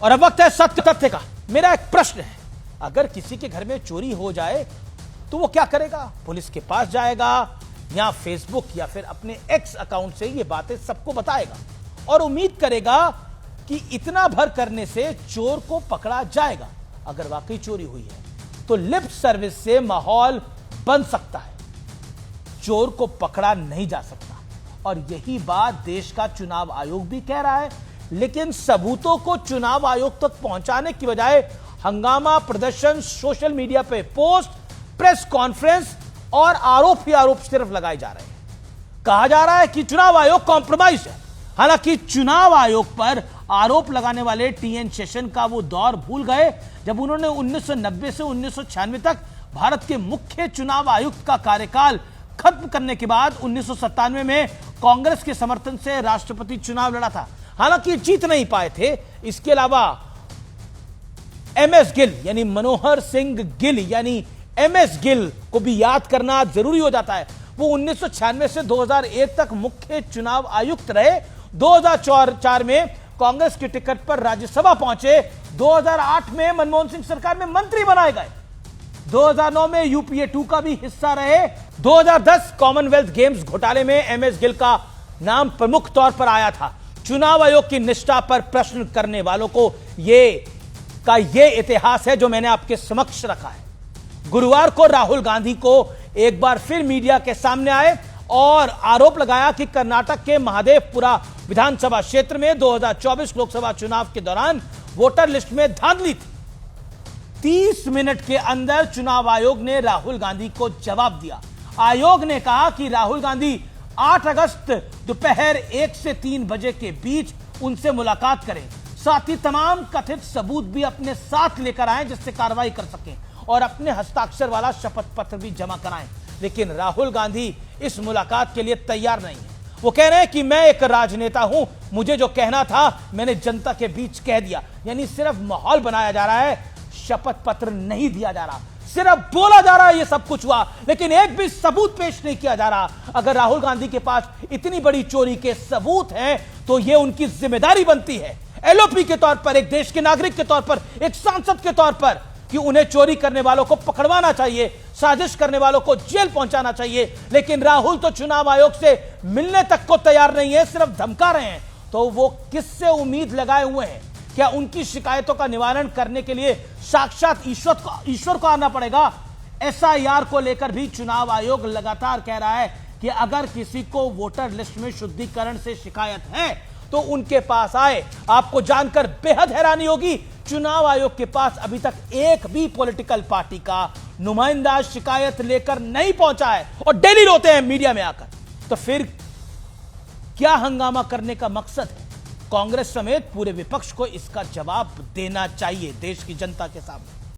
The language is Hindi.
और अब वक्त है सत्य तथ्य का। मेरा एक प्रश्न है, अगर किसी के घर में चोरी हो जाए तो वो क्या करेगा? पुलिस के पास जाएगा या फेसबुक या फिर अपने एक्स अकाउंट से ये बातें सबको बताएगा और उम्मीद करेगा कि इतना भर करने से चोर को पकड़ा जाएगा। अगर वाकई चोरी हुई है तो लिप सर्विस से माहौल बन सकता है, चोर को पकड़ा नहीं जा सकता। और यही बात देश का चुनाव आयोग भी कह रहा है, लेकिन सबूतों को चुनाव आयोग तक पहुंचाने की बजाय हंगामा, प्रदर्शन, सोशल मीडिया पे पोस्ट, प्रेस कॉन्फ्रेंस और आरोप ही आरोप सिर्फ लगाए जा रहे हैं। कहा जा रहा है कि चुनाव आयोग कॉम्प्रोमाइज है। हालांकि चुनाव आयोग पर आरोप लगाने वाले टीएन शेषन का वो दौर भूल गए जब उन्होंने 1990 से 1996 तक भारत के मुख्य चुनाव आयुक्त का कार्यकाल खत्म करने के बाद 1997 में कांग्रेस के समर्थन से राष्ट्रपति चुनाव लड़ा था। हालांकि जीत नहीं पाए थे। इसके अलावा एमएस गिल यानी मनोहर सिंह गिल यानी एमएस गिल को भी याद करना जरूरी हो जाता है। वो 1996 से 2001 तक मुख्य चुनाव आयुक्त रहे। 2004 में कांग्रेस के टिकट पर राज्यसभा पहुंचे। 2008 में मनमोहन सिंह सरकार में मंत्री बनाए गए। 2009 में यूपीए 2 का भी हिस्सा रहे। 2010 कॉमनवेल्थ गेम्स घोटाले में एमएस गिल का नाम प्रमुख तौर पर आया था। चुनाव आयोग की निष्ठा पर प्रश्न करने वालों को ये इतिहास है जो मैंने आपके समक्ष रखा है। गुरुवार को राहुल गांधी को एक बार फिर मीडिया के सामने आए और आरोप लगाया कि कर्नाटक के महादेवपुरा विधानसभा क्षेत्र में 2024 लोकसभा चुनाव के दौरान वोटर लिस्ट में धांधली थी। 30 मिनट के अंदर चुनाव आयोग ने राहुल गांधी को जवाब दिया। आयोग ने कहा कि राहुल गांधी 8 अगस्त दोपहर 1 से 3 बजे के बीच उनसे मुलाकात करें, साथ ही तमाम कथित सबूत भी अपने साथ लेकर आएं जिससे कार्रवाई कर सकें और अपने हस्ताक्षर वाला शपथ पत्र भी जमा कराएं। लेकिन राहुल गांधी इस मुलाकात के लिए तैयार नहीं है। वो कह रहे हैं कि मैं एक राजनेता हूं, मुझे जो कहना था मैंने जनता के बीच कह दिया। यानी सिर्फ माहौल बनाया जा रहा है, शपथ पत्र नहीं दिया जा रहा, सिर्फ बोला जा रहा है ये सब कुछ हुआ, लेकिन एक भी सबूत पेश नहीं किया जा रहा। अगर राहुल गांधी के पास इतनी बड़ी चोरी के सबूत हैं तो यह उनकी जिम्मेदारी बनती है एलओपी के तौर पर, एक देश के नागरिक के तौर पर, एक सांसद के तौर पर, कि उन्हें चोरी करने वालों को पकड़वाना चाहिए, साजिश करने वालों को जेल पहुंचाना चाहिए। लेकिन राहुल तो चुनाव आयोग से मिलने तक को तैयार नहीं है, सिर्फ धमका रहे हैं। तो वो किससे उम्मीद लगाए हुए हैं? क्या उनकी शिकायतों का निवारण करने के लिए साक्षात ईश्वर को आना पड़ेगा? एसआईआर को लेकर भी चुनाव आयोग लगातार कह रहा है कि अगर किसी को वोटर लिस्ट में शुद्धिकरण से शिकायत है तो उनके पास आए। आपको जानकर बेहद हैरानी होगी, चुनाव आयोग के पास अभी तक एक भी पॉलिटिकल पार्टी का नुमाइंदा शिकायत लेकर नहीं पहुंचा है और डेली रोते हैं मीडिया में आकर। तो फिर क्या हंगामा करने का मकसद है? कांग्रेस समेत पूरे विपक्ष को इसका जवाब देना चाहिए देश की जनता के सामने।